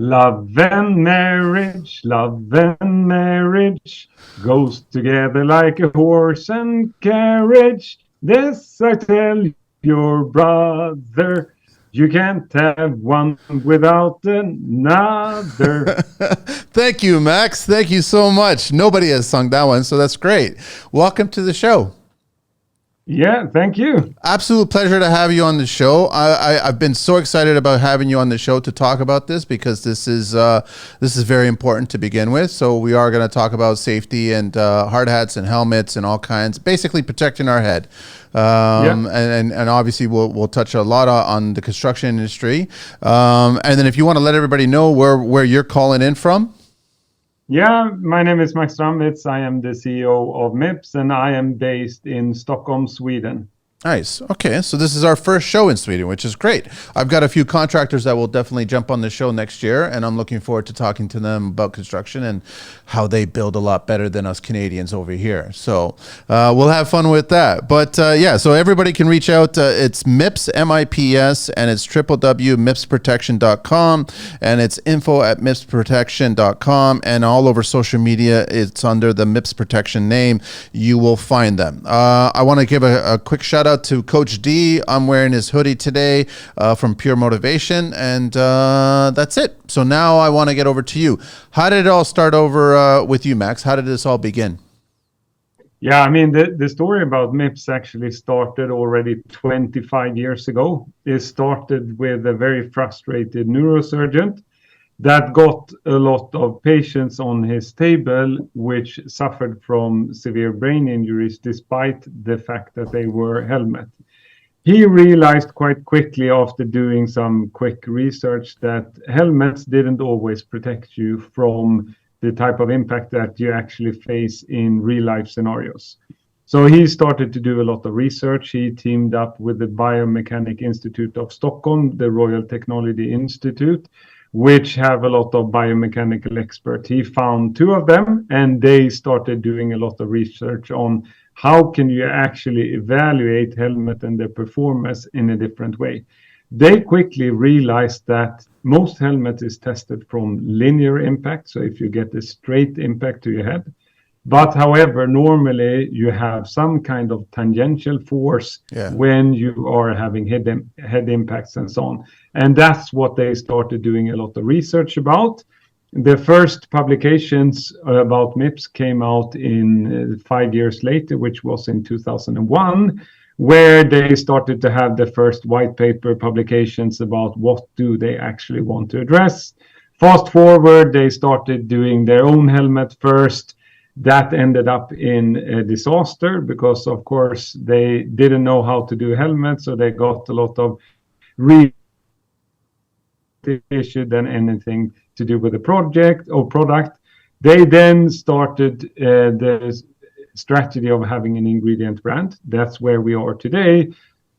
Love and marriage goes together like a horse and carriage. This I tell your brother, you can't have one without another. Thank you, Max. Thank you so much. Nobody has sung that one, so that's great. Welcome to the show. Yeah, thank you. Absolute pleasure to have you on the show. I've been so excited about having you on the show to talk about this because this is very important to begin with. So we are going to talk about safety and hard hats and helmets and all kinds, basically protecting our head. And obviously we'll touch a lot on the construction industry. And then if you want to let everybody know where you're calling in from. Yeah, my name is Max Strandwitz. I am the CEO of Mips, and I am based in Stockholm, Sweden. Nice. Okay, so this is our first show in Sweden, which is great. I've got a few contractors that will definitely jump on the show next year, and I'm looking forward to talking to them about construction and how they build a lot better than us Canadians over here. So we'll have fun with that. But yeah, so everybody can reach out. It's MIPS, M-I-P-S, and it's www.mipsprotection.com, and it's info@mipsprotection.com, and all over social media, it's under the Mips Protection name. You will find them. I want to give a quick shout out to Coach D. I'm wearing his hoodie today from Pure Motivation, and that's it. So now I want to get over to you. How did it all start over with you, Max? How did this all begin? Yeah, I mean, the story about MIPS actually started already 25 years ago. It started with a very frustrated neurosurgeon that got a lot of patients on his table which suffered from severe brain injuries despite the fact that they wore helmet. He realized quite quickly after doing some quick research that helmets didn't always protect you from the type of impact that you actually face in real life scenarios. So he started to do a lot of research. He teamed up with the Biomechanic Institute of Stockholm, the Royal Technology Institute, which have a lot of biomechanical experts. He found two of them, and they started doing a lot of research on how can you actually evaluate helmet and their performance in a different way. They quickly realized that most helmet is tested from linear impact, so if you get a straight impact to your head. But however, normally you have some kind of tangential force when you are having head impacts and so on. And that's what they started doing a lot of research about. The first publications about MIPS came out in 5 years later, which was in 2001, where they started to have the first white paper publications about what do they actually want to address. Fast forward, they started doing their own helmet first. That ended up in a disaster because, of course, they didn't know how to do helmets, so they got a lot of issue than anything to do with the project or product. They then started the strategy of having an ingredient brand. That's where we are today.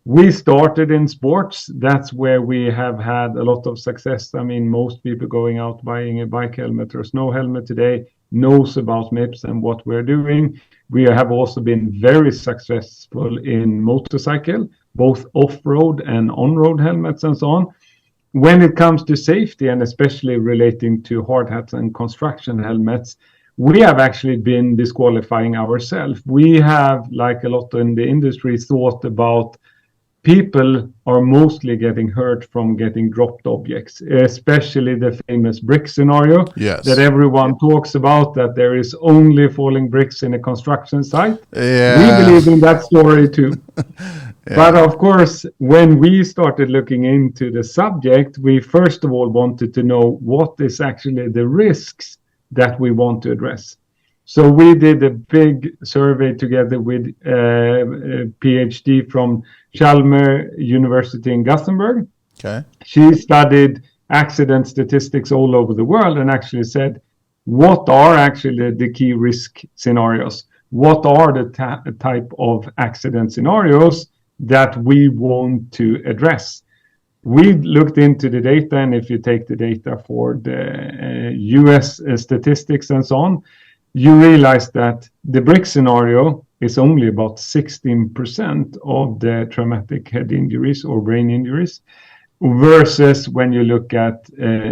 We started in sports. That's where we have had a lot of success. I mean, most people going out buying a bike helmet or snow helmet today knows about MIPS and what we're doing. We have also been very successful in motorcycle, both off-road and on-road helmets and so on. When it comes to safety, and especially relating to hard hats and construction helmets, we have actually been disqualifying ourselves. We have, like a lot in the industry, thought about people are mostly getting hurt from getting dropped objects, especially the famous brick scenario that everyone talks about, that there is only falling bricks in a construction site. We believe in that story too. But of course, when we started looking into the subject, we first of all wanted to know what is actually the risks that we want to address. So we did a big survey together with a PhD from Chalmers University in Gothenburg. Okay. She studied accident statistics all over the world and actually said, what are actually the key risk scenarios? What are the type of accident scenarios that we want to address? We looked into the data, and if you take the data for the US statistics and so on, you realize that the brick scenario is only about 16% of the traumatic head injuries or brain injuries. versus when you look at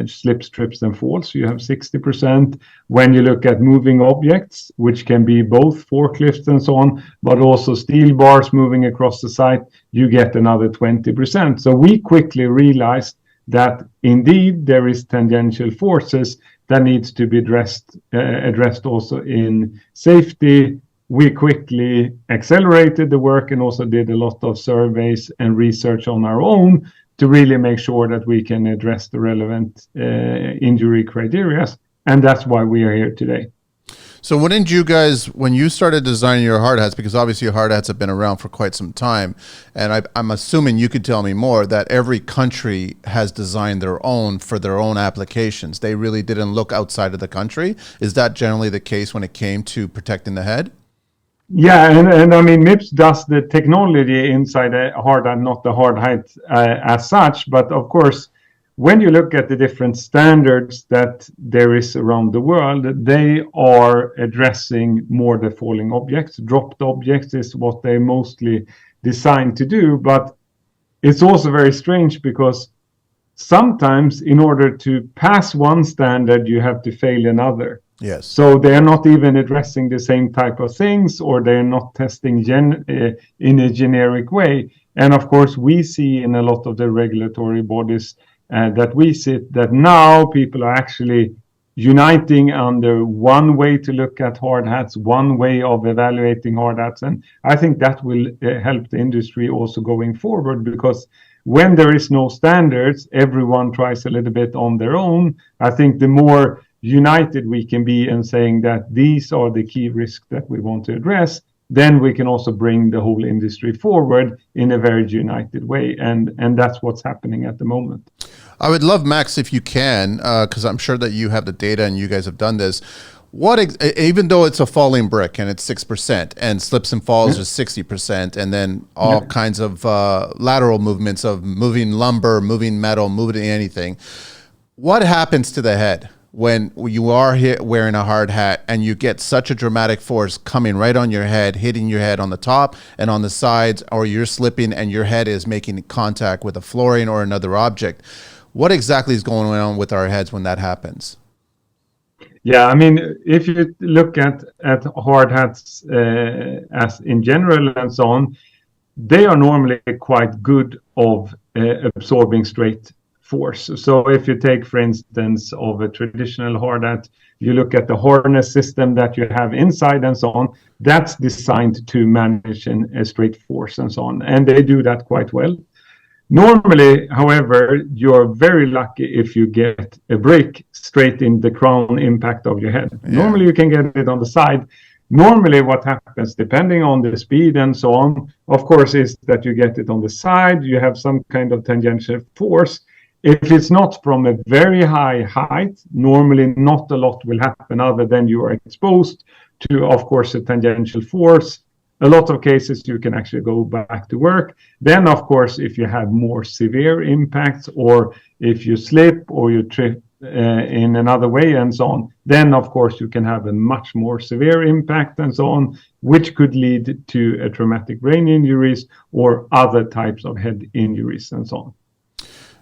slips, trips, and falls, you have 60%. When you look at moving objects, which can be both forklifts and so on, but also steel bars moving across the site, you get another 20%. So we quickly realized that indeed there is tangential forces that needs to be addressed also in safety. We quickly accelerated the work and also did a lot of surveys and research on our own to really make sure that we can address the relevant injury criteria. And that's why we are here today. So when you started designing your hard hats, because obviously your hard hats have been around for quite some time, and I'm assuming you could tell me more, that every country has designed their own for their own applications. They really didn't look outside of the country. Is that generally the case when it came to protecting the head? Yeah, and I mean, MIPS does the technology inside a hard hat, not the hard hat as such. But of course, when you look at the different standards that there is around the world, they are addressing more the falling objects. Dropped objects is what they mostly designed to do. But it's also very strange because sometimes in order to pass one standard, you have to fail another. Yes. So they are not even addressing the same type of things, or they're not testing in a generic way. And of course, we see in a lot of the regulatory bodies that we sit that now people are actually uniting under one way to look at hard hats, one way of evaluating hard hats. And I think that will help the industry also going forward, because when there is no standards, everyone tries a little bit on their own. I think the more united we can be in saying that these are the key risks that we want to address, then we can also bring the whole industry forward in a very united way. And that's what's happening at the moment. I would love, Max, if you can, because I'm sure that you have the data and you guys have done this. Even though it's a falling brick and it's 6% and slips and falls is 60%, and then all kinds of lateral movements of moving lumber, moving metal, moving anything, what happens to the head when you are wearing a hard hat and you get such a dramatic force coming right on your head, hitting your head on the top and on the sides, or you're slipping and your head is making contact with a flooring or another object? What exactly is going on with our heads when that happens? Yeah, I mean, if you look at hard hats as in general and so on, they are normally quite good of absorbing straight force. So if you take, for instance, of a traditional hard hat, you look at the harness system that you have inside and so on, that's designed to manage a straight force and so on. And they do that quite well. Normally, however, you're very lucky if you get a brick straight in the crown impact of your head. Yeah. Normally, you can get it on the side. Normally, what happens, depending on the speed and so on, of course, is that you get it on the side. You have some kind of tangential force. If it's not from a very high height, normally not a lot will happen other than you are exposed to, of course, a tangential force. A lot of cases you can actually go back to work. Then, of course, if you have more severe impacts, or if you slip or you trip in another way and so on, then, of course, you can have a much more severe impact and so on, which could lead to a traumatic brain injuries or other types of head injuries and so on.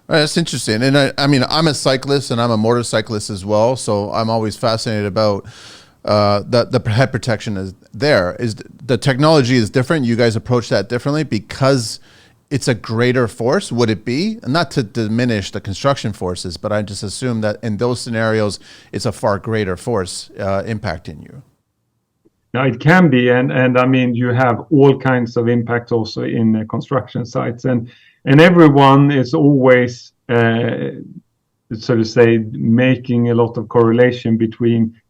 That's interesting. And I mean, I'm a cyclist and I'm a motorcyclist as well, so I'm always fascinated about the head protection is there. Is the technology is different? You guys approach that differently because it's a greater force? Would it be? Not to diminish the construction forces, but I just assume that in those scenarios, it's a far greater force impacting you. Now it can be, and I mean, you have all kinds of impacts also in construction sites, and everyone is always, so to say, making a lot of correlation between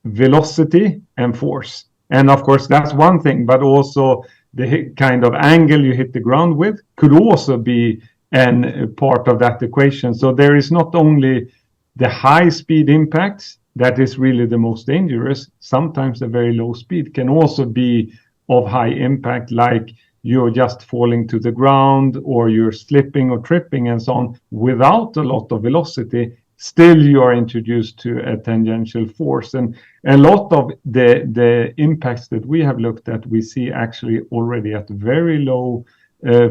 velocity and force. And of course, that's one thing, but also the kind of angle you hit the ground with could also be a part of that equation. So there is not only the high speed impacts that is really the most dangerous. Sometimes a very low speed can also be of high impact, like you're just falling to the ground or you're slipping or tripping and so on without a lot of velocity. Still you are introduced to a tangential force, and a lot of the impacts that we have looked at, we see actually already at very low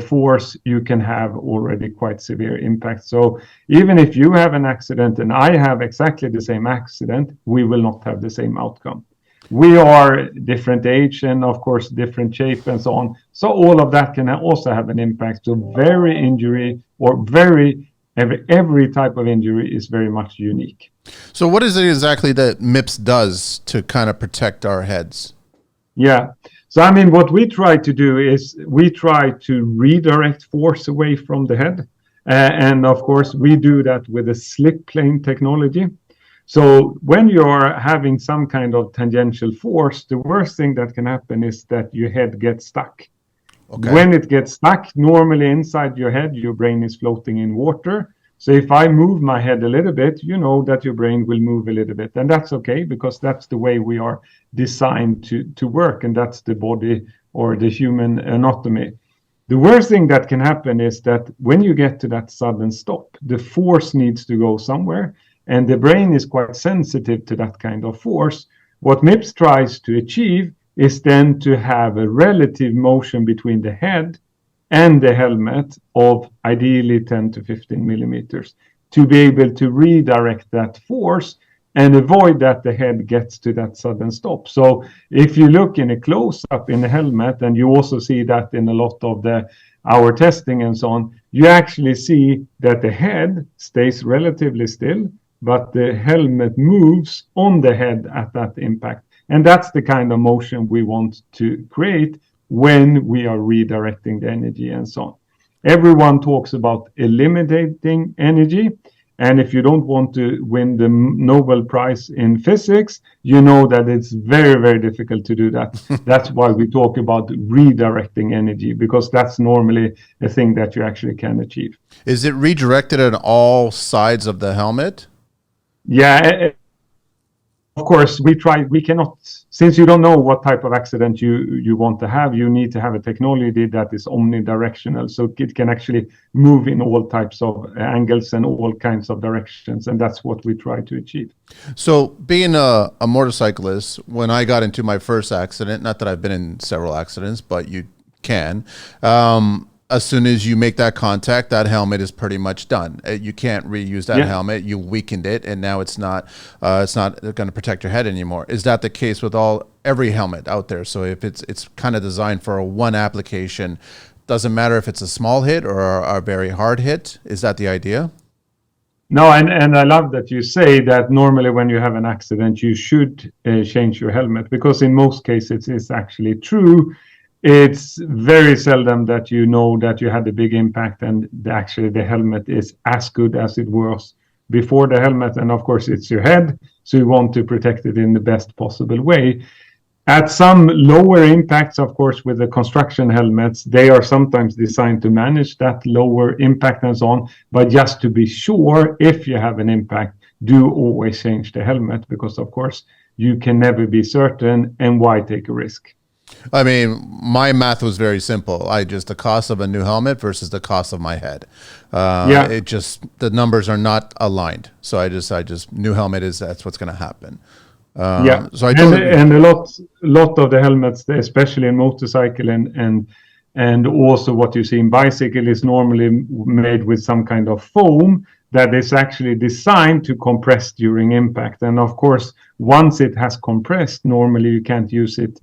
force, you can have already quite severe impact. So even if you have an accident and I have exactly the same accident, we will not have the same outcome. We are different age and of course different shape and so on. So all of that can also have an impact. So very injury or every type of injury is very much unique. So what is it exactly that MIPS does to kind of protect our heads? Yeah. So, I mean, what we try to do is we try to redirect force away from the head. And of course, we do that with a slip plane technology. So when you're having some kind of tangential force, the worst thing that can happen is that your head gets stuck. Okay. When it gets stuck, normally inside your head, your brain is floating in water. So if I move my head a little bit, you know that your brain will move a little bit. And that's okay, because that's the way we are designed to work. And that's the body or the human anatomy. The worst thing that can happen is that when you get to that sudden stop, the force needs to go somewhere. And the brain is quite sensitive to that kind of force. What MIPS tries to achieve is then to have a relative motion between the head and the helmet of ideally 10 to 15 millimeters to be able to redirect that force and avoid that the head gets to that sudden stop. So if you look in a close-up in the helmet, and you also see that in a lot of our testing and so on, you actually see that the head stays relatively still, but the helmet moves on the head at that impact. And that's the kind of motion we want to create when we are redirecting the energy and so on. Everyone talks about eliminating energy. And if you don't want to win the Nobel Prize in physics, you know that it's very, very difficult to do that. That's why we talk about redirecting energy, because that's normally a thing that you actually can achieve. Is it redirected on all sides of the helmet? Yeah, of course, we cannot, since you don't know what type of accident you want to have, you need to have a technology that is omnidirectional. So it can actually move in all types of angles and all kinds of directions. And that's what we try to achieve. So being a motorcyclist, when I got into my first accident, not that I've been in several accidents, but you can, as soon as you make that contact, that helmet is pretty much done. You can't reuse that helmet. You weakened it, and now it's not going to protect your head anymore. Is that the case with every helmet out there? So if it's kind of designed for a one application, doesn't matter if it's a small hit or a very hard hit. Is that the idea? No, and I love that you say that normally when you have an accident, you should change your helmet, because in most cases it's actually true. It's very seldom that you know that you had a big impact and actually the helmet is as good as it was before the helmet. And of course, it's your head, so you want to protect it in the best possible way. At some lower impacts, of course, with the construction helmets, they are sometimes designed to manage that lower impact and so on. But just to be sure, if you have an impact, do always change the helmet, because, of course, you can never be certain, and why take a risk? I mean, my math was very simple. The cost of a new helmet versus the cost of my head. It just, the numbers are not aligned. So I just new helmet that's what's going to happen. So and a lot of the helmets, especially in motorcycle and also what you see in bicycle, is normally made with some kind of foam that is actually designed to compress during impact. And of course, once it has compressed, normally you can't use it.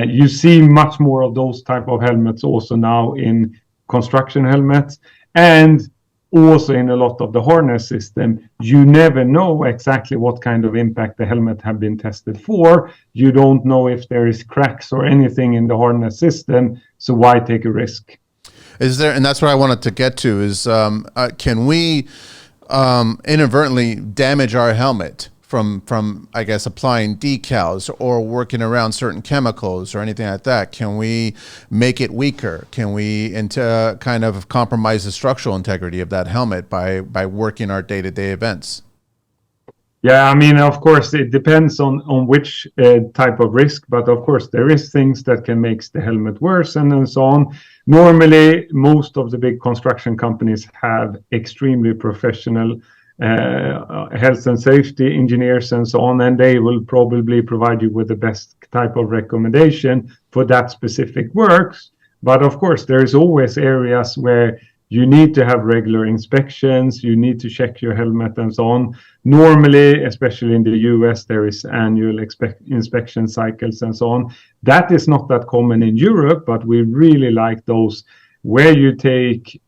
You see much more of those type of helmets also now in construction helmets, and also in a lot of the harness system. You never know exactly what kind of impact the helmet have been tested for. You don't know if there is cracks or anything in the harness system, so why take a risk? Is there, and that's what I wanted to get to, is can we inadvertently damage our helmet from I guess applying decals or working around certain chemicals or anything like that? Can we make it weaker? Can we kind of compromise the structural integrity of that helmet by working our day-to-day events? Yeah, I mean, of course, it depends on which type of risk, but of course, there is things that can make the helmet worse and so on. Normally, most of the big construction companies have extremely professional health and safety engineers and so on, and they will probably provide you with the best type of recommendation for that specific works. But of course, there is always areas where you need to have regular inspections, you need to check your helmet and so on. Normally, especially in the US, there is annual inspection cycles and so on. That is not that common in Europe, but we really like those where you take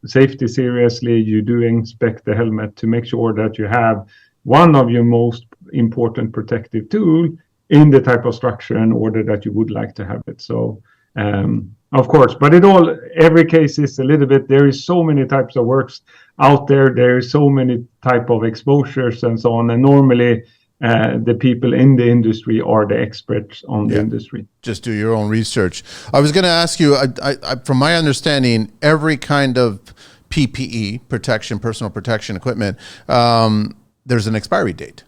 safety seriously. You do inspect the helmet to make sure that you have one of your most important protective tool in the type of structure and order that you would like to have it. So of course, but every case is a little bit, there is so many types of works out there. There is so many type of exposures and so on. And normally the people in the industry are the experts on the industry. Just do your own research. I was going to ask you, from my understanding, every kind of PPE, personal protection equipment, there's an expiry date.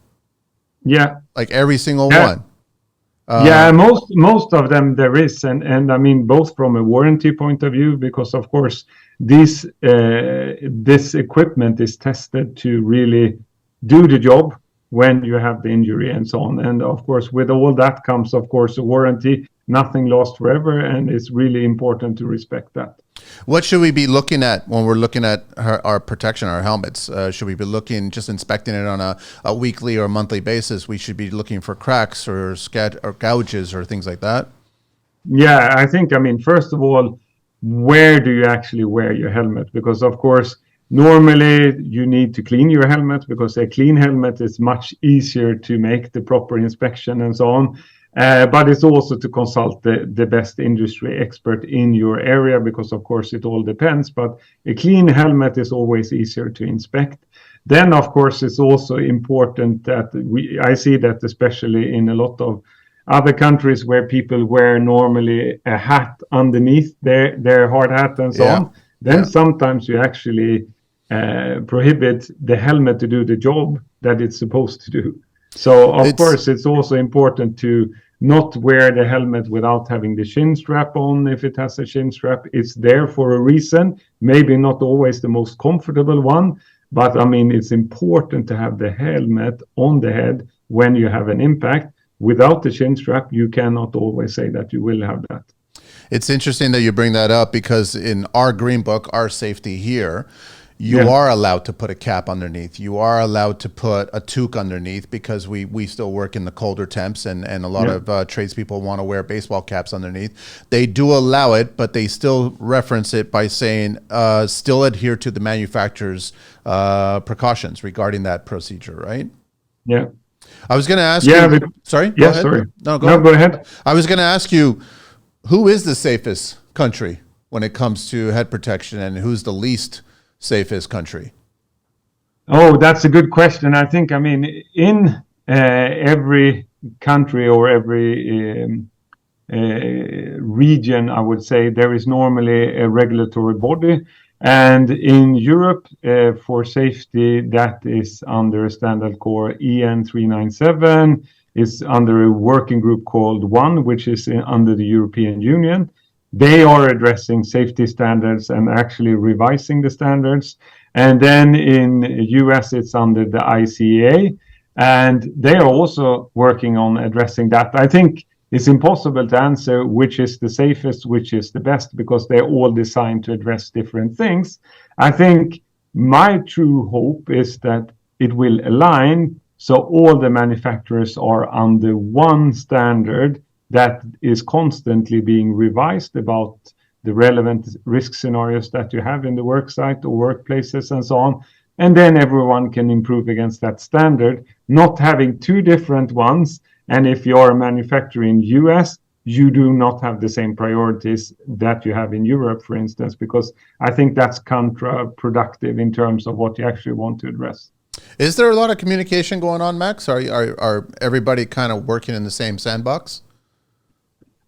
Yeah. Like every single one. Most of them there is, and I mean both from a warranty point of view, because of course this equipment is tested to really do the job when you have the injury and so on. And of course, with all that comes, of course, a warranty. Nothing lasts forever, and it's really important to respect that. What should we be looking at when we're looking at our protection, our helmets? Should we be just inspecting it on a weekly or monthly basis? We should be looking for cracks or gouges or things like that. Yeah, I think, first of all, where do you actually wear your helmet? Because, of course, normally you need to clean your helmet, because a clean helmet is much easier to make the proper inspection and so on. But it's also to consult the best industry expert in your area, because of course it all depends, but a clean helmet is always easier to inspect. Then of course it's also important that I see that especially in a lot of other countries where people wear normally a hat underneath their hard hat and so on, then sometimes you actually prohibit the helmet to do the job that it's supposed to do. So of course it's also important to not wear the helmet without having the chin strap on. If it has a chin strap, it's there for a reason. Maybe not always the most comfortable one, but it's important to have the helmet on the head when you have an impact. Without the chin strap, you cannot always say that you will have that. It's interesting that you bring that up, because in our green book, our safety here, you are allowed to put a cap underneath. You are allowed to put a toque underneath, because we still work in the colder temps, and a lot of tradespeople want to wear baseball caps underneath. They do allow it, but they still reference it by saying still adhere to the manufacturer's precautions regarding that procedure, right? Yeah. I was going to ask you. Sorry? Yeah, sorry. No, go ahead. I was going to ask you, who is the safest country when it comes to head protection, and who's the least safest country? Oh, that's a good question. I think, in every country or every region, I would say there is normally a regulatory body. And in Europe, for safety, that is under a standard called EN 397. It's under a working group called ONE, which is under the European Union. They are addressing safety standards and actually revising the standards. And then in US, it's under the ICAA, and they are also working on addressing that. I think it's impossible to answer which is the safest, which is the best, because they're all designed to address different things. I think my true hope is that it will align, so all the manufacturers are under one standard that is constantly being revised about the relevant risk scenarios that you have in the work site or workplaces and so on. And then everyone can improve against that standard, not having two different ones. And if you're a manufacturer in US, you do not have the same priorities that you have in Europe, for instance, because I think that's counterproductive in terms of what you actually want to address. Is there a lot of communication going on, Max? Are everybody kind of working in the same sandbox?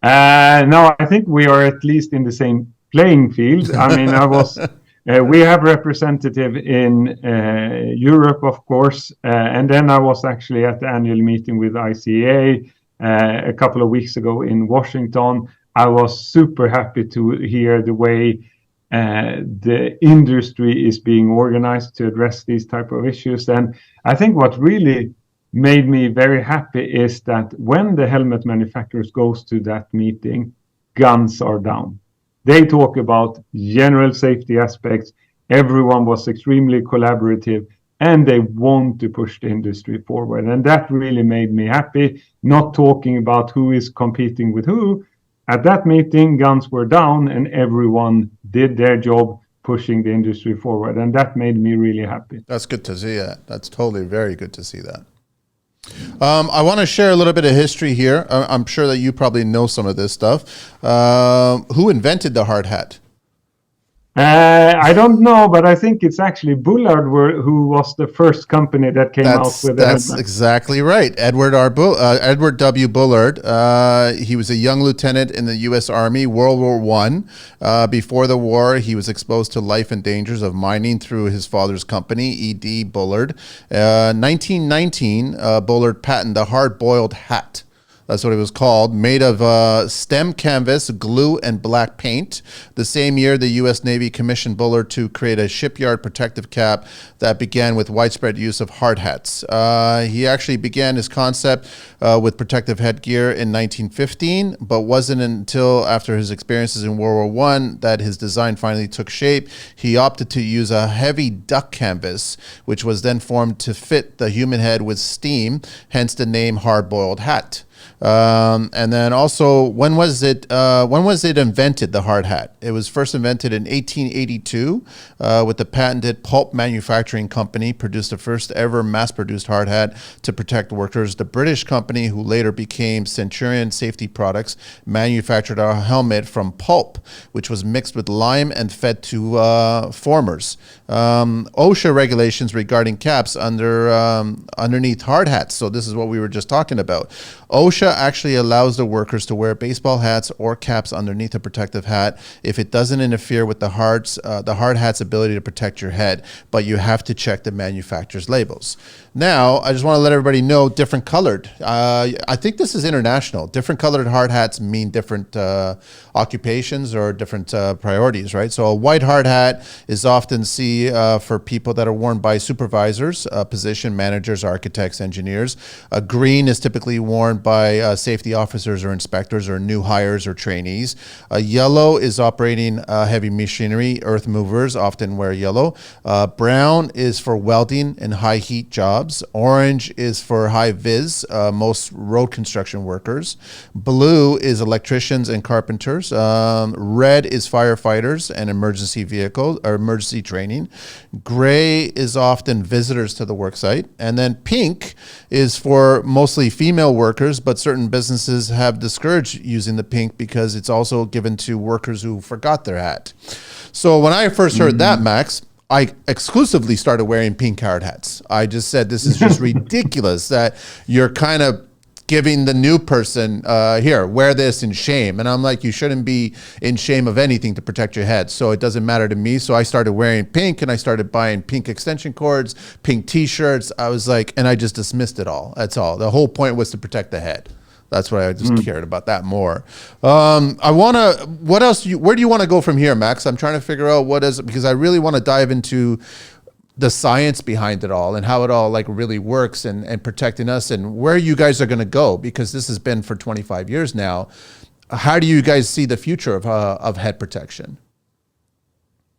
No, I think we are at least in the same playing field. We have representative in Europe, of course, and then I was actually at the annual meeting with ICAA a couple of weeks ago in Washington. I was super happy to hear the way the industry is being organized to address these type of issues. And I think what really made me very happy is that when the helmet manufacturers goes to that meeting, guns are down. They talk about general safety aspects. Everyone was extremely collaborative, and they want to push the industry forward. And that really made me happy, not talking about who is competing with who. At that meeting, guns were down and everyone did their job pushing the industry forward. And that made me really happy. That's good to see that. That's totally very good to see that. I want to share a little bit of history here. I'm sure that you probably know some of this stuff. Who invented the hard hat? I don't know, but I think it's actually Bullard who was the first company that came out with it. That's exactly right. Edward W. Bullard. He was a young lieutenant in the U.S. Army, World War I. Before the war, he was exposed to life and dangers of mining through his father's company, E.D. Bullard. 1919, Bullard patented the hard-boiled hat. That's what it was called, made of stem canvas, glue, and black paint. The same year, the U.S. Navy commissioned Bullard to create a shipyard protective cap that began with widespread use of hard hats. He actually began his concept with protective headgear in 1915, but wasn't until after his experiences in World War I that his design finally took shape. He opted to use a heavy duck canvas, which was then formed to fit the human head with steam, hence the name hard-boiled hat. And then also, when was it invented, the hard hat? It was first invented in 1882 with the patented Pulp Manufacturing Company produced the first ever mass-produced hard hat to protect workers. The British company, who later became Centurion Safety Products, manufactured a helmet from pulp, which was mixed with lime and fed to formers. OSHA regulations regarding caps underneath hard hats. So this is what we were just talking about. OSHA actually allows the workers to wear baseball hats or caps underneath a protective hat if it doesn't interfere with the hard hat's ability to protect your head, but you have to check the manufacturer's labels. Now, I just want to let everybody know, different colored. I think this is international. Different colored hard hats mean different occupations or different priorities, right? So a white hard hat is often seen for people that are worn by supervisors, position managers, architects, engineers. A green is typically worn by safety officers or inspectors or new hires or trainees. Yellow is operating heavy machinery. Earth movers often wear yellow. Brown is for welding and high heat jobs. Orange is for high vis, most road construction workers. Blue is electricians and carpenters. Red is firefighters and emergency vehicles or emergency training. Gray is often visitors to the work site. And then pink is for mostly female workers, but certain businesses have discouraged using the pink because it's also given to workers who forgot their hat. So when I first heard that, Max, I exclusively started wearing pink hard hats. I just said, this is just ridiculous that you're kind of giving the new person, here, wear this in shame. And I'm like, you shouldn't be in shame of anything to protect your head. So it doesn't matter to me. So I started wearing pink and I started buying pink extension cords, pink t-shirts. I was like, and I just dismissed it all. That's all. The whole point was to protect the head. That's what I just cared about that more. What else, where do you want to go from here, Max? I'm trying to figure out because I really want to dive into the science behind it all and how it all like really works and protecting us and where you guys are going to go, because this has been for 25 years now. How do you guys see the future of head protection?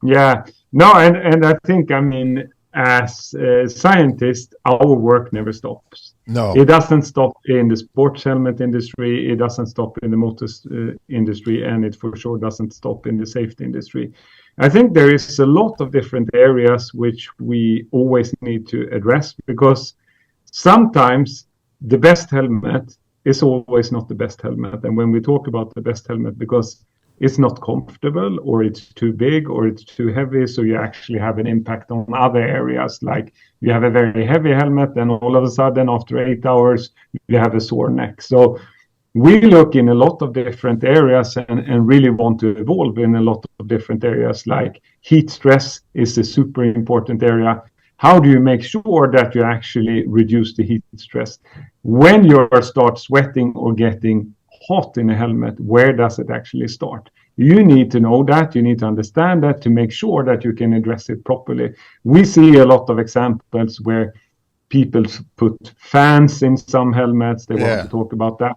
Yeah, no, and I think, I mean, as scientists, our work never stops. No, it doesn't stop in the sports helmet industry. It doesn't stop in the motor industry, and it for sure doesn't stop in the safety industry. I think there is a lot of different areas which we always need to address, because sometimes the best helmet is always not the best helmet. And when we talk about the best helmet, because it's not comfortable or it's too big or it's too heavy, so you actually have an impact on other areas. Like you have a very heavy helmet and all of a sudden after 8 hours you have a sore neck. So we look in a lot of different areas and really want to evolve in a lot of different areas. Like heat stress is a super important area. How do you make sure that you actually reduce the heat stress? When you start sweating or getting hot in a helmet, where does it actually start? You need to know that, you need to understand that to make sure that you can address it properly. We see a lot of examples where people put fans in some helmets. They want to talk about that.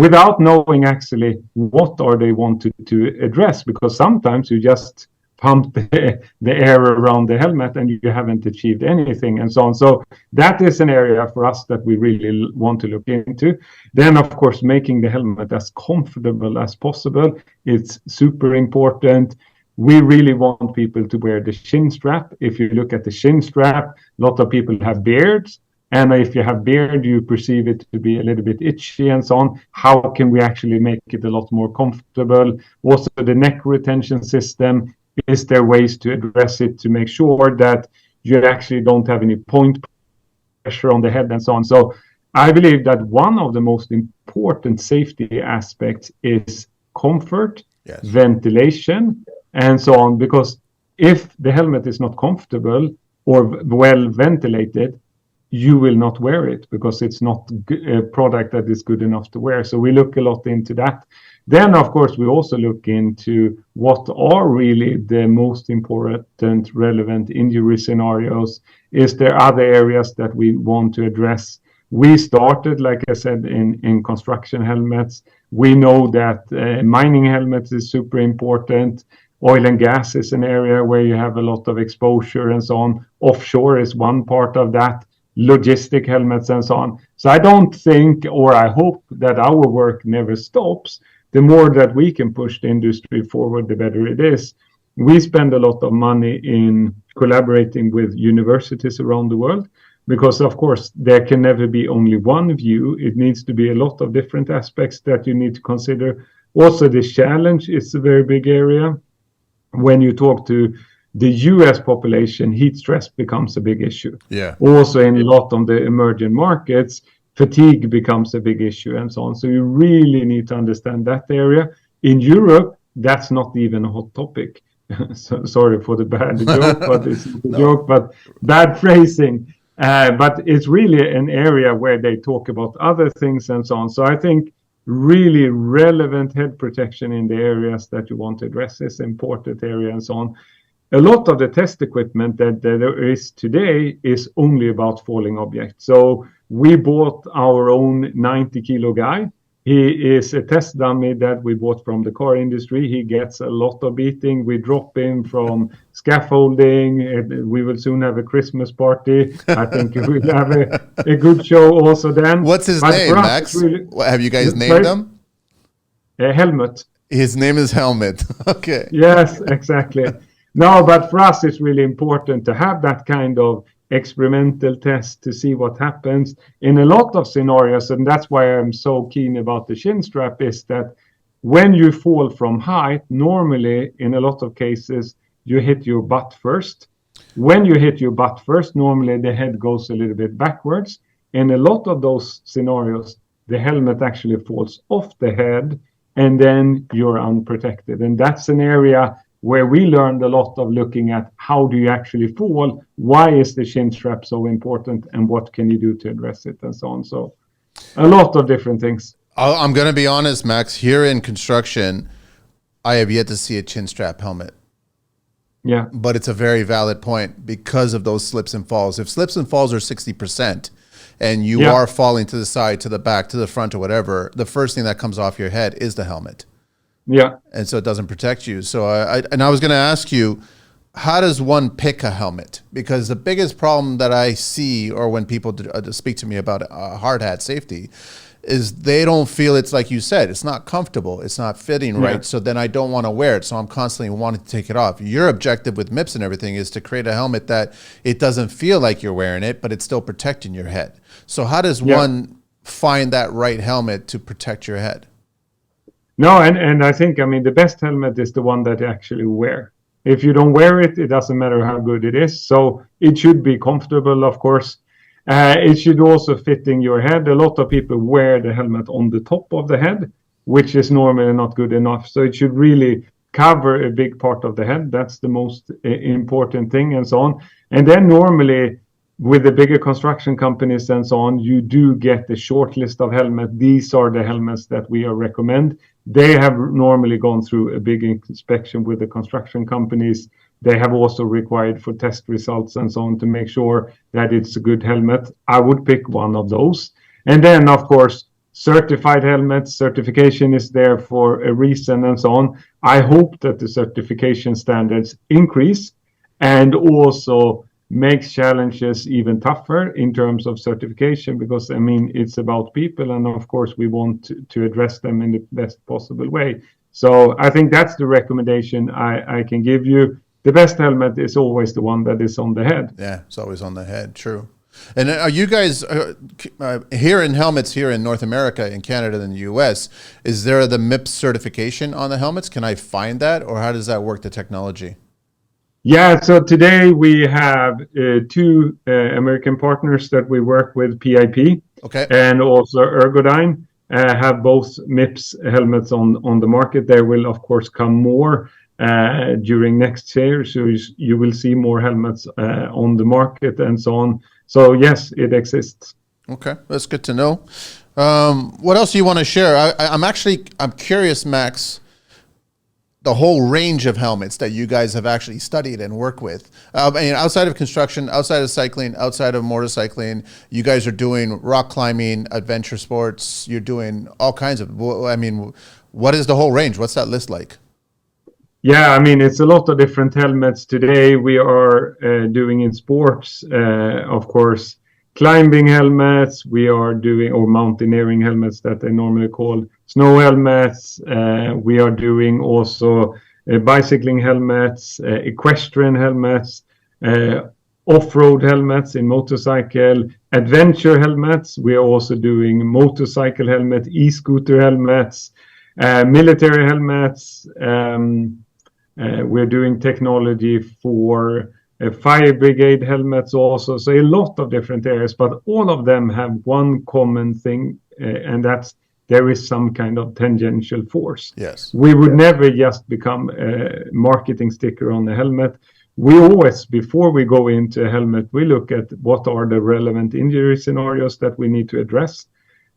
without knowing actually what are they wanted to address, because sometimes you just pump the air around the helmet and you haven't achieved anything and so on. So that is an area for us that we really want to look into. Then, of course, making the helmet as comfortable as possible. It's super important. We really want people to wear the chin strap. If you look at the chin strap, a lot of people have beards. And if you have beard, you perceive it to be a little bit itchy and so on. How can we actually make it a lot more comfortable? Also, the neck retention system, is there ways to address it to make sure that you actually don't have any point pressure on the head and so on? So I believe that one of the most important safety aspects is comfort, yes, ventilation, and so on. Because if the helmet is not comfortable or well ventilated, you will not wear it because it's not a product that is good enough to wear. So we look a lot into that. Then, of course, we also look into what are really the most important relevant injury scenarios. Is there other areas that we want to address? We started, like I said, in construction helmets. We know that mining helmets is super important. Oil and gas is an area where you have a lot of exposure and so on. Offshore is one part of that. Logistic helmets and so on. So I don't think, or I hope, that our work never stops. The more that we can push the industry forward, the better it is. We spend a lot of money in collaborating with universities around the world because, of course, there can never be only one view. It needs to be a lot of different aspects that you need to consider. Also, the challenge is a very big area. When you talk to the US population, heat stress becomes a big issue. Yeah. Also, in a lot of the emerging markets, fatigue becomes a big issue and so on. So you really need to understand that area. In Europe, that's not even a hot topic. So, sorry for the bad joke, but it's a joke, but bad phrasing. But it's really an area where they talk about other things and so on. So I think really relevant head protection in the areas that you want to address is an important area and so on. A lot of the test equipment that there is today is only about falling objects. So we bought our own 90-kilo guy. He is a test dummy that we bought from the car industry. He gets a lot of beating. We drop him from scaffolding. We will soon have a Christmas party. I think we'll have a good show also then. What's his name, Max? Really, have you guys named him? Helmet. His name is Helmet. Okay. Yes, exactly. No, but for us, it's really important to have that kind of experimental test to see what happens in a lot of scenarios. And that's why I'm so keen about the chin strap, is that when you fall from height, normally in a lot of cases, you hit your butt first. When you hit your butt first, normally the head goes a little bit backwards. In a lot of those scenarios, the helmet actually falls off the head and then you're unprotected. And that's an area where we learned a lot of looking at how do you actually fall, why is the chin strap so important, and what can you do to address it, and so on. So a lot of different things. I'm going to be honest, Max, here in construction, I have yet to see a chin strap helmet. Yeah. But it's a very valid point because of those slips and falls. If slips and falls are 60% and you are falling to the side, to the back, to the front, or whatever, the first thing that comes off your head is the helmet. Yeah. And so it doesn't protect you. So I was going to ask you, how does one pick a helmet? Because the biggest problem that I see, or when people speak to me about hard hat safety, is they don't feel, it's like you said, it's not comfortable, it's not fitting right. So then I don't want to wear it. So I'm constantly wanting to take it off. Your objective with MIPS and everything is to create a helmet that it doesn't feel like you're wearing it, but it's still protecting your head. So how does one find that right helmet to protect your head? No, and I think, I mean, the best helmet is the one that you actually wear. If you don't wear it, it doesn't matter how good it is. So it should be comfortable, of course. It should also fit in your head. A lot of people wear the helmet on the top of the head, which is normally not good enough. So it should really cover a big part of the head. That's the most important thing, and so on. And then normally, with the bigger construction companies and so on, you do get a short list of helmets. These are the helmets that we recommend. They have normally gone through a big inspection with the construction companies. They have also required for test results and so on to make sure that it's a good helmet. I would pick one of those. And then, of course, certified helmets. Certification is there for a reason and so on. I hope that the certification standards increase and also makes challenges even tougher in terms of certification, because I mean it's about people, and of course we want to address them in the best possible way. So I think that's the recommendation I can give you. The best helmet is always the one that is on the head. Yeah, it's always on the head. True. And are you guys here in helmets here in North America, in Canada, and the U.S.? Is there the MIPS certification on the helmets? Can I find that, or how does that work? The technology? Yeah, so today we have two American partners that we work with, PIP, Okay. and also Ergodyne, have both MIPS helmets on the market. There will, of course, come more during next year, so you will see more helmets on the market and so on. So yes, it exists. Okay, that's good to know. What else do you want to share? I'm curious, Max, the whole range of helmets that you guys have actually studied and work with. Outside of construction, outside of cycling, outside of motorcycling, you guys are doing rock climbing, adventure sports. You're doing all kinds of. I mean, what is the whole range? What's that list like? Yeah, I mean, it's a lot of different helmets today. We are doing in sports, of course, climbing helmets. We are doing, or mountaineering helmets that they normally call snow helmets. We are doing also bicycling helmets, equestrian helmets, off-road helmets in motorcycle, adventure helmets. We are also doing motorcycle helmet, e-scooter helmets, military helmets. We're doing technology for fire brigade helmets also. So a lot of different areas, but all of them have one common thing, and that's there is some kind of tangential force. Yes. We would never just become a marketing sticker on the helmet. We always, before we go into a helmet, we look at what are the relevant injury scenarios that we need to address,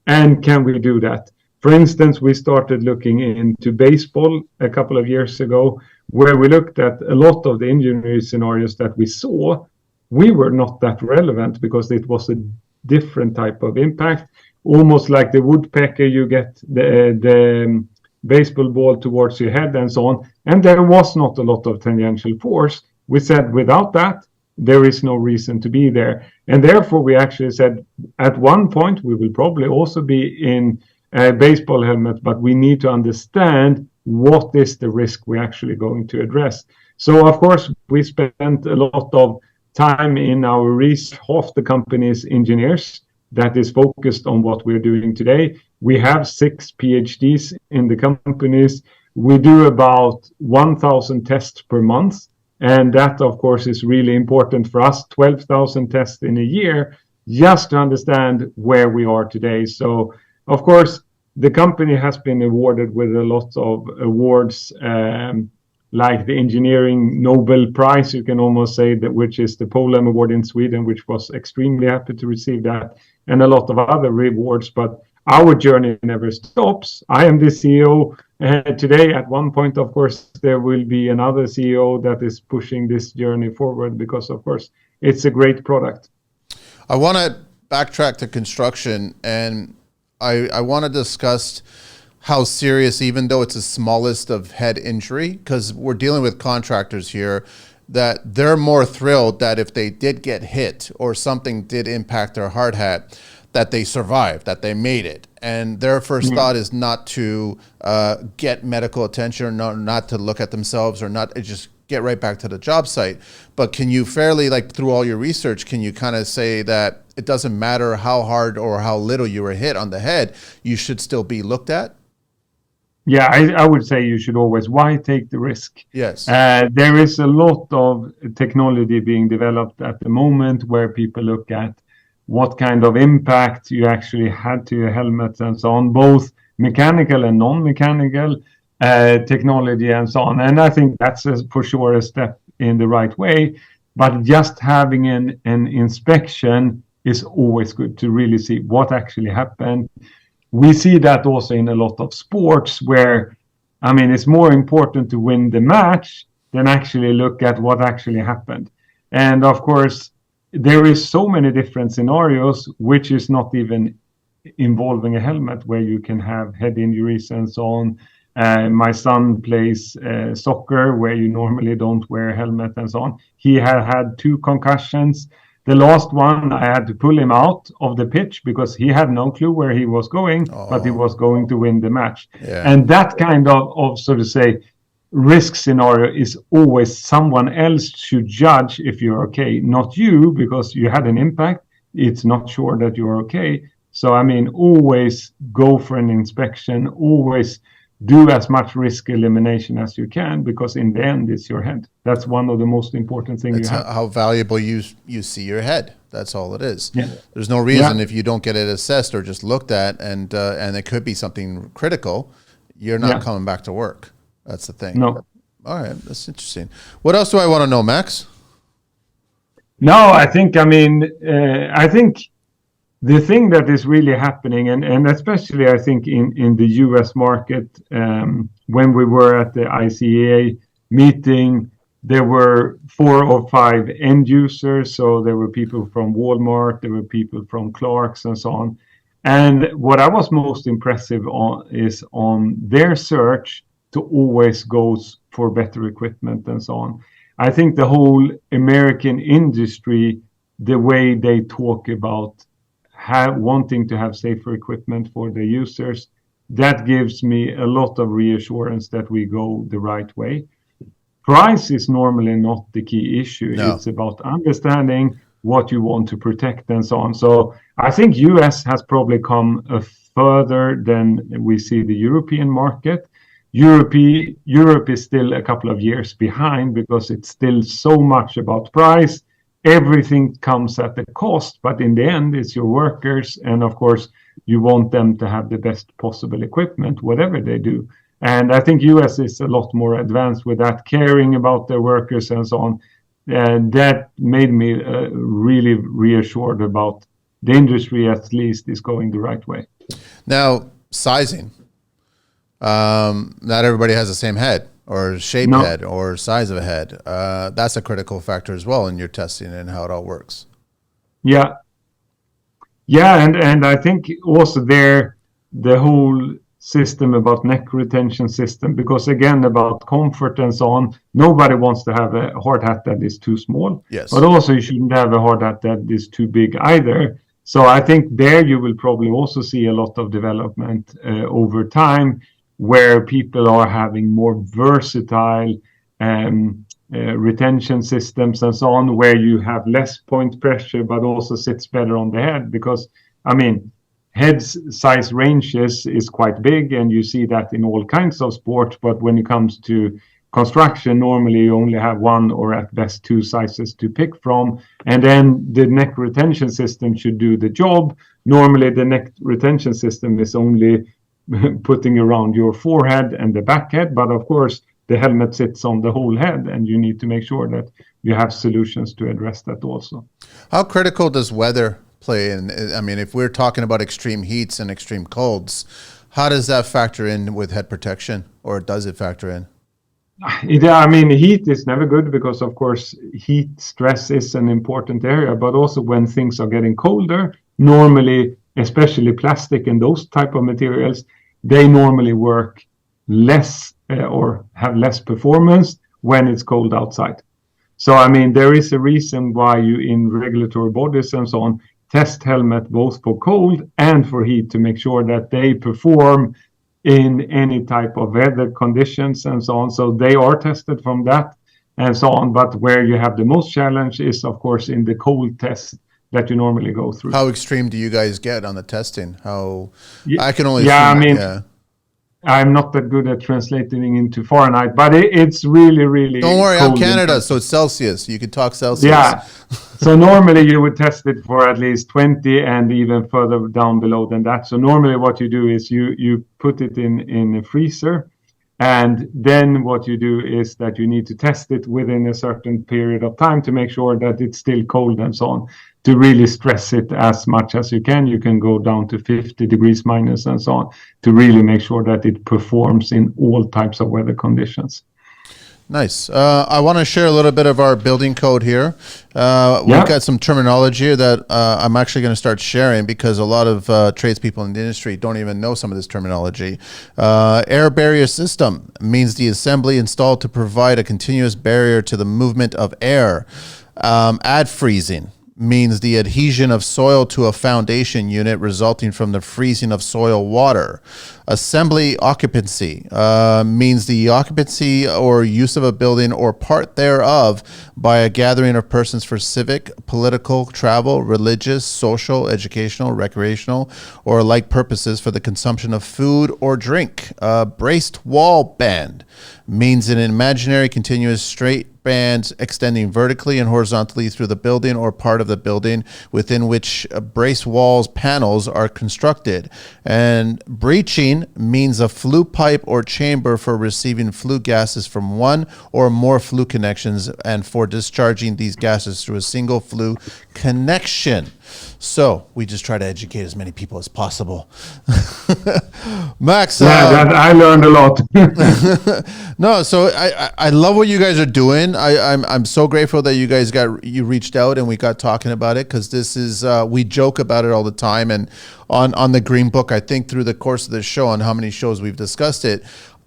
and can we do that? For instance, we started looking into baseball a couple of years ago, where we looked at a lot of the injury scenarios that we saw. We were not that relevant because it was a different type of impact, almost like the woodpecker. You get the baseball ball towards your head and so on, and there was not a lot of tangential force. We said without that, there is no reason to be there, and therefore we actually said at one point we will probably also be in a baseball helmet, but we need to understand what is the risk we're actually going to address. So of course we spent a lot of time in our research. Half the company's engineers that is focused on what we're doing today. We have 6 PhDs in the companies. We do about 1,000 tests per month, and that of course is really important for us. 12,000 tests in a year, just to understand where we are today. So of course, the company has been awarded with a lot of awards, like the Engineering Nobel Prize, you can almost say, that, which is the Polhem Award in Sweden, which was extremely happy to receive that, and a lot of other rewards. But our journey never stops. I am the CEO today. At one point, of course, there will be another CEO that is pushing this journey forward because, of course, it's a great product. I want to backtrack to construction, and I want to discuss how serious, even though it's the smallest of head injury, because we're dealing with contractors here, that they're more thrilled that if they did get hit or something did impact their hard hat, that they survived, that they made it. And their first thought is not to get medical attention, or not to look at themselves, or not just get right back to the job site. But can you fairly, like through all your research, can you kind of say that it doesn't matter how hard or how little you were hit on the head, you should still be looked at? Yeah, I would say you should always. Why take the risk? Yes. There is a lot of technology being developed at the moment where people look at what kind of impact you actually had to your helmets and so on, both mechanical and non-mechanical technology and so on. And I think that's for sure a step in the right way. But just having an inspection is always good to really see what actually happened. We see that also in a lot of sports where, I mean, it's more important to win the match than actually look at what actually happened. And of course, there is so many different scenarios, which is not even involving a helmet where you can have head injuries and so on. My son plays soccer where you normally don't wear a helmet and so on. He had 2 concussions. The last one, I had to pull him out of the pitch because he had no clue where he was going, but he was going to win the match. Yeah. And that kind of so to say, risk scenario is always someone else should judge if you're okay, not you, because you had an impact. It's not sure that you're okay. So, I mean, always go for an inspection, always do as much risk elimination as you can, because in the end, it's your head. That's one of the most important things you have. How valuable you see your head. That's all it is. Yeah. There's no reason if you don't get it assessed or just looked at, and it could be something critical, you're not coming back to work. That's the thing. No. All right, that's interesting. What else do I want to know, Max? No, I think the thing that is really happening, and especially I think in the US market, when we were at the ICAA meeting, there were 4 or 5 end users. So there were people from Walmart, there were people from Clark's and so on. And what I was most impressive on is on their search to always go for better equipment and so on. I think the whole American industry, the way they talk about wanting to have safer equipment for the users, that gives me a lot of reassurance that we go the right way. Price is normally not the key issue. No. It's about understanding what you want to protect and so on. So I think US has probably come further than we see the European market. Europe is still a couple of years behind because it's still so much about price. Everything comes at a cost, but in the end, it's your workers. And of course, you want them to have the best possible equipment, whatever they do. And I think US is a lot more advanced with that, caring about their workers and so on. And that made me really reassured about the industry, at least, is going the right way. Now, sizing. Not everybody has the same head or shaped head or size of a head. That's a critical factor as well in your testing and how it all works. Yeah. And I think also the whole system about neck retention system, because again, about comfort and so on, nobody wants to have a hard hat that is too small. Yes. But also you shouldn't have a hard hat that is too big either. So I think there you will probably also see a lot of development over time, where people are having more versatile retention systems and so on, where you have less point pressure, but also sits better on the head. Because, I mean, head size ranges is quite big, and you see that in all kinds of sports. But when it comes to construction, normally you only have 1 or at best 2 sizes to pick from. And then the neck retention system should do the job. Normally, the neck retention system is only putting around your forehead and the back head, but of course the helmet sits on the whole head, and you need to make sure that you have solutions to address that also. How critical does weather play in? I mean, if we're talking about extreme heats and extreme colds, how does that factor in with head protection, or does it factor in? I mean, heat is never good because, of course, heat stress is an important area, but also when things are getting colder, normally, especially plastic and those type of materials, they normally work less or have less performance when it's cold outside. So, I mean, there is a reason why you in regulatory bodies and so on test helmet both for cold and for heat to make sure that they perform in any type of weather conditions and so on. So they are tested from that and so on. But where you have the most challenge is, of course, in the cold test that you normally go through. How extreme do you guys get on the testing? I can only I'm not that good at translating into Fahrenheit, but it's really, really Don't worry, I'm Canada, so it's Celsius. You can talk Celsius. Yeah. So normally you would test it for at least 20 and even further down below than that. So normally what you do is you put it in a freezer, and then what you do is that you need to test it within a certain period of time to make sure that it's still cold and so on. To really stress it as much as you can. You can go down to 50 degrees minus and so on to really make sure that it performs in all types of weather conditions. Nice. I want to share a little bit of our building code here. We've got some terminology here that I'm actually going to start sharing because a lot of tradespeople in the industry don't even know some of this terminology. Air barrier system means the assembly installed to provide a continuous barrier to the movement of air. Ad freezing means the adhesion of soil to a foundation unit resulting from the freezing of soil water. Assembly occupancy means the occupancy or use of a building or part thereof by a gathering of persons for civic, political, travel, religious, social, educational, recreational, or like purposes for the consumption of food or drink. Braced wall band means an imaginary continuous straight bands extending vertically and horizontally through the building or part of the building within which brace walls panels are constructed. And breaching means a flue pipe or chamber for receiving flue gases from one or more flue connections and for discharging these gases through a single flue connection. So we just try to educate as many people as possible. Max, I learned a lot. No, so I love what you guys are doing. I'm so grateful that you reached out and we got talking about it, because this is we joke about it all the time. And on the Green Book, I think through the course of the show, on how many shows we've discussed it,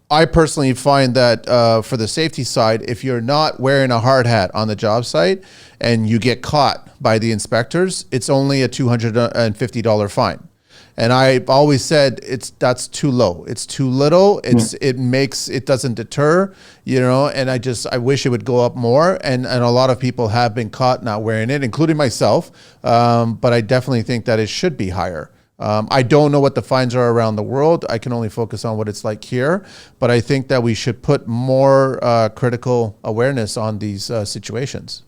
I personally find that for the safety side, if you're not wearing a hard hat on the job site and you get caught by the inspectors, it's only a $250 fine. And I've always said that's too low. It's too little. It doesn't deter, and I wish it would go up more. And a lot of people have been caught not wearing it, including myself. But I definitely think that it should be higher. I don't know what the fines are around the world. I can only focus on what it's like here. But I think that we should put more critical awareness on these situations.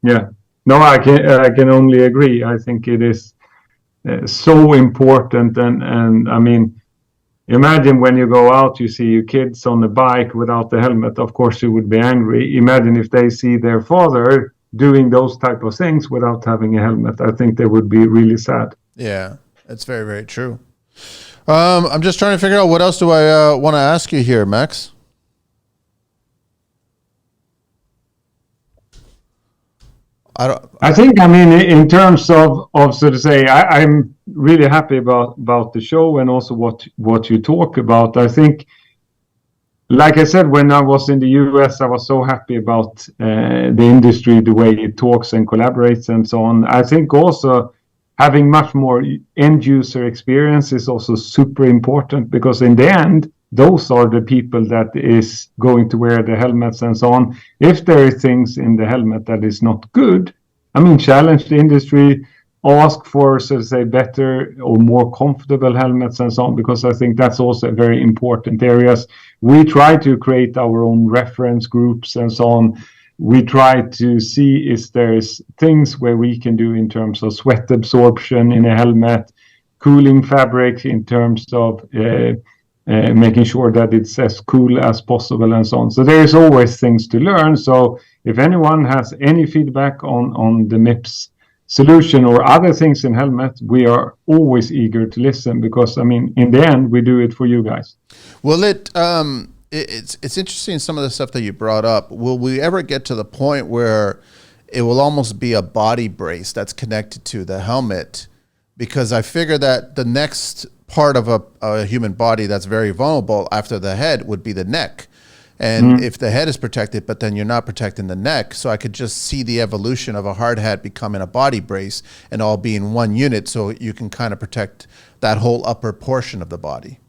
Yeah. No, I can only agree. I think it is so important. And I mean, imagine when you go out, you see your kids on the bike without the helmet. Of course, you would be angry. Imagine if they see their father doing those type of things without having a helmet. I think they would be really sad. Yeah. That's very, very true. I'm just trying to figure out what else do I want to ask you here, Max. I think, I mean, in terms of so to say, I'm really happy about the show and also what you talk about. I think, like I said, when I was in the US, I was so happy about the industry, the way it talks and collaborates and so on. I think also having much more end user experience is also super important, because in the end, those are the people that is going to wear the helmets and so on. If there are things in the helmet that is not good, I mean, challenge the industry, ask for, so to say, better or more comfortable helmets and so on, because I think that's also very important areas. We try to create our own reference groups and so on. We try to see if there's things where we can do in terms of sweat absorption in a helmet, cooling fabric in terms of making sure that it's as cool as possible and so on. So there is always things to learn. So if anyone has any feedback on the MIPS solution or other things in helmet, we are always eager to listen, because I mean, in the end, we do it for you guys. Well, it's interesting, some of the stuff that you brought up. Will we ever get to the point where it will almost be a body brace that's connected to the helmet? Because I figure that the next part of a human body that's very vulnerable after the head would be the neck. And if the head is protected, but then you're not protecting the neck, so I could just see the evolution of a hard hat becoming a body brace and all being one unit, so you can kind of protect that whole upper portion of the body.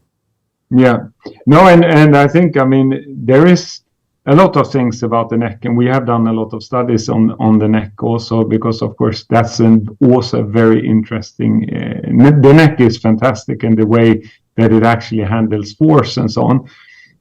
Yeah, no, and I think, I mean, there is a lot of things about the neck, and we have done a lot of studies on the neck also, because of course that's also very interesting. The neck is fantastic, and the way that it actually handles force and so on.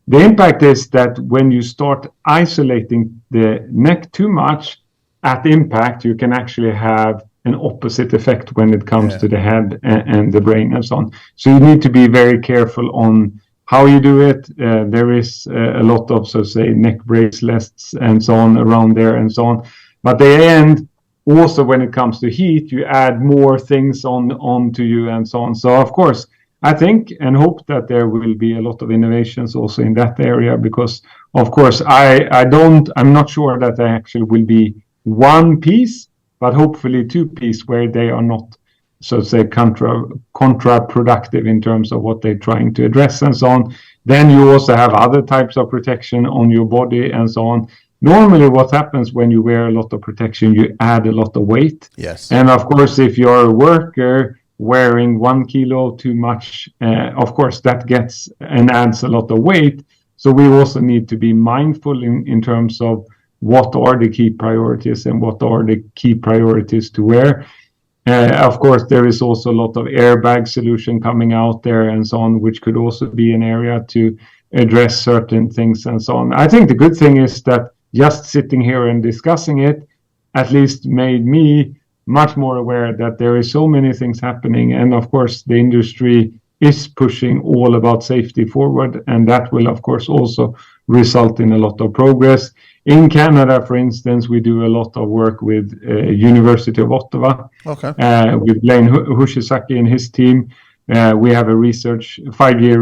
The impact is that when you start isolating the neck too much at impact, you can actually have an opposite effect when it comes to the head and the brain and so on. So you need to be very careful on how you do it. There is a lot of, so to say, neck bracelets and so on around there and so on. But the end, also when it comes to heat, you add more things onto you and so on. So of course, I think and hope that there will be a lot of innovations also in that area, because of course I'm not sure that there actually will be one piece, but hopefully two pieces where they are not, so to say, contraproductive in terms of what they're trying to address and so on. Then you also have other types of protection on your body and so on. Normally what happens when you wear a lot of protection, you add a lot of weight. Yes. And of course, if you're a worker wearing 1 kilo too much, of course, that gets and adds a lot of weight. So we also need to be mindful in terms of what are the key priorities and what are the key priorities to wear. Of course, there is also a lot of airbag solution coming out there and so on, which could also be an area to address certain things and so on. I think the good thing is that just sitting here and discussing it at least made me much more aware that there is so many things happening. And of course, the industry is pushing all about safety forward. And that will, of course, also result in a lot of progress. In Canada, for instance, we do a lot of work with University of Ottawa, with Blaine Hushisaki and his team. We have a 5-year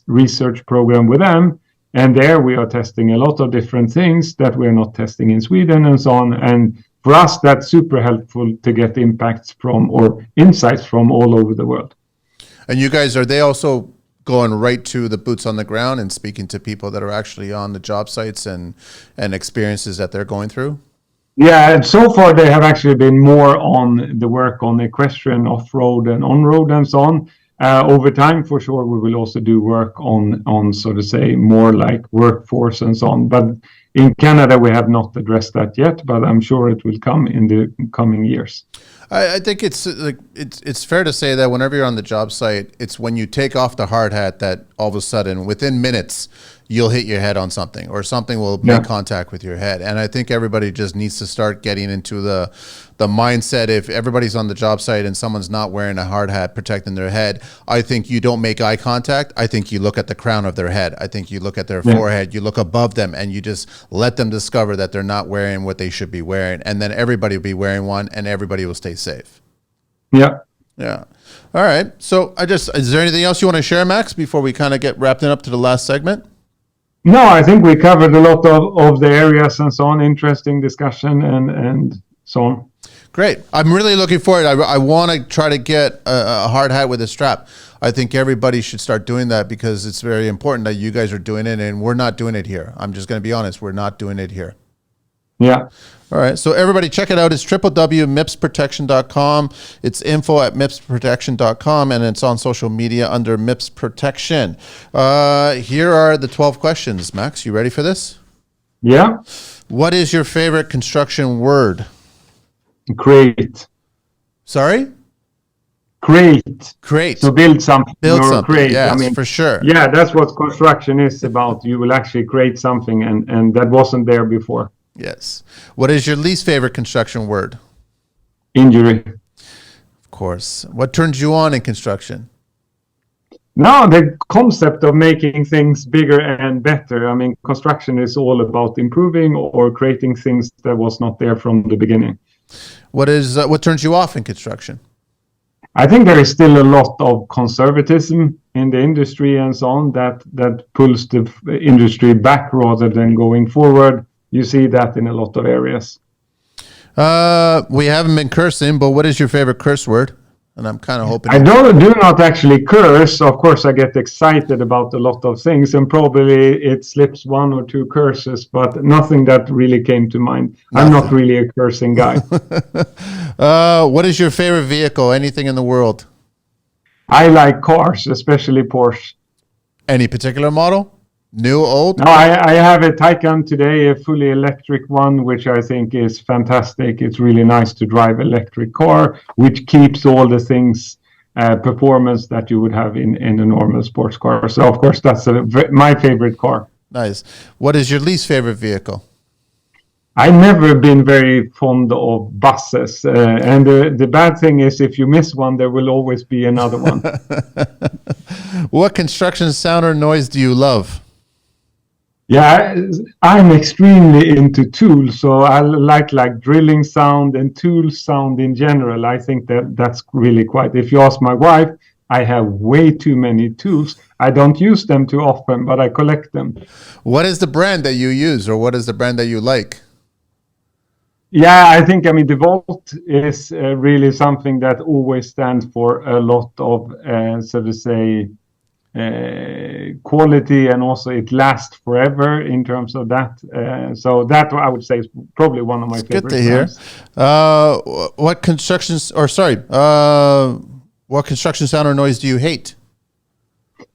research program with them. And there we are testing a lot of different things that we're not testing in Sweden and so on. And for us, that's super helpful to get impacts from or insights from all over the world. And you guys, are they also going right to the boots on the ground and speaking to people that are actually on the job sites and experiences that they're going through? Yeah, and so far they have actually been more on the work on equestrian, off-road and on-road and so on. Over time, for sure, we will also do work on, so to say, more like workforce and so on. But in Canada, we have not addressed that yet, but I'm sure it will come in the coming years. I think it's fair to say that whenever you're on the job site, it's when you take off the hard hat that all of a sudden, within minutes, you'll hit your head on something, or something will make contact with your head. And I think everybody just needs to start getting into the mindset. If everybody's on the job site and someone's not wearing a hard hat protecting their head, I think you don't make eye contact. I think you look at the crown of their head. I think you look at their forehead, you look above them, and you just let them discover that they're not wearing what they should be wearing. And then everybody will be wearing one, and everybody will stay safe. Yeah. Yeah. All right. So is there anything else you want to share, Max, before we kind of get wrapped up to the last segment? No, I think we covered a lot of the areas and so on. Interesting discussion and so on. Great. I'm really looking forward. I want to try to get a hard hat with a strap. I think everybody should start doing that because it's very important that you guys are doing it and we're not doing it here. I'm just going to be honest. We're not doing it here. Yeah. All right. So everybody check it out. It's www.mipsprotection.com. It's info@mipsprotection.com, and it's on social media under Mips Protection. Here are the 12 questions. Max, you ready for this? Yeah. What is your favorite construction word? Create. Sorry? Create. Create. So build something. Build something. Create. Yes, I mean, for sure. Yeah, that's what construction is about. You will actually create something, and that wasn't there before. Yes. What is your least favorite construction word? Injury. Of course. What turns you on in construction? No, the concept of making things bigger and better. I mean, construction is all about improving or creating things that was not there from the beginning. What turns you off in construction? I think there is still a lot of conservatism in the industry and so on that pulls the industry back rather than going forward. You see that in a lot of areas. We haven't been cursing, but what is your favorite curse word? And I'm kind of hoping... I do not actually curse. Of course, I get excited about a lot of things, and probably it slips one or two curses, but nothing that really came to mind. Nothing. I'm not really a cursing guy. What is your favorite vehicle? Anything in the world? I like cars, especially Porsche. Any particular model? New, old? No, I have a Taycan today, a fully electric one, which I think is fantastic. It's really nice to drive electric car, which keeps all the things, performance that you would have in a normal sports car. So, of course, that's my favorite car. Nice. What is your least favorite vehicle? I've never been very fond of buses. And the bad thing is if you miss one, there will always be another one. What construction sound or noise do you love? Yeah, I'm extremely into tools, so I like drilling sound and tool sound in general. I think that's really quite. If you ask my wife, I have way too many tools. I don't use them too often, but I collect them. What is the brand that you use, or what is the brand that you like? Yeah, I think, I mean, the Volt is really something that always stands for a lot of, so to say, quality, and also it lasts forever in terms of that. So that I would say is probably one of my favorite Good to hear. brands. What what construction sound or noise do you hate?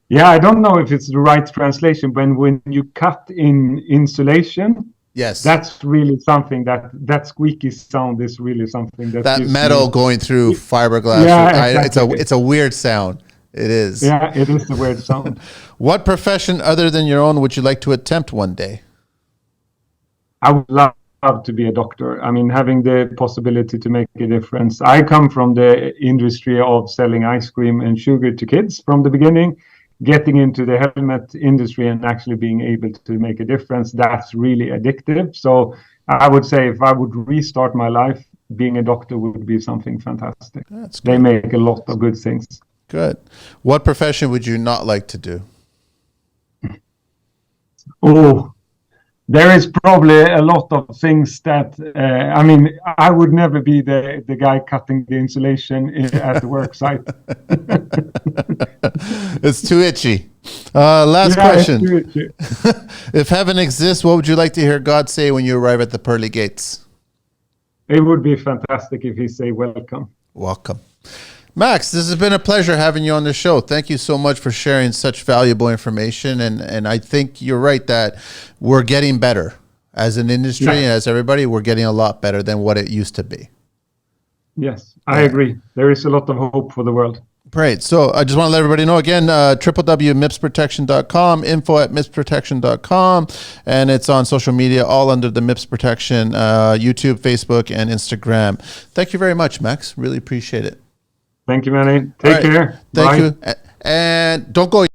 Yeah, I don't know if it's the right translation. When you cut in insulation, Yes. that's really something that squeaky sound is really something that That gives metal me, going through fiberglass. yeah, exactly. It's a weird sound. It is. Yeah, it is a weird sound. What profession other than your own would you like to attempt one day? I would love to be a doctor. I mean, having the possibility to make a difference. I come from the industry of selling ice cream and sugar to kids from the beginning. Getting into the helmet industry and actually being able to make a difference, that's really addictive. So I would say if I would restart my life, being a doctor would be something fantastic. That's They good. make a lot of good things. Good. What profession would you not like to do? Oh, there is probably a lot of things that, I mean, I would never be the guy cutting the insulation at the work site. It's too itchy. Last Yeah, question. it's true. If heaven exists, what would you like to hear God say when you arrive at the pearly gates? It would be fantastic if he say welcome. Welcome. Max, this has been a pleasure having you on the show. Thank you so much for sharing such valuable information. And I think you're right that we're getting better as an industry and as everybody. We're getting a lot better than what it used to be. Yes, I agree. There is a lot of hope for the world. Great. So I just want to let everybody know again, www.mipsprotection.com, info@mipsprotection.com, and it's on social media, all under the Mips Protection, YouTube, Facebook, and Instagram. Thank you very much, Max. Really appreciate it. Thank you, Manny. Take care. Thank Bye. you. And don't go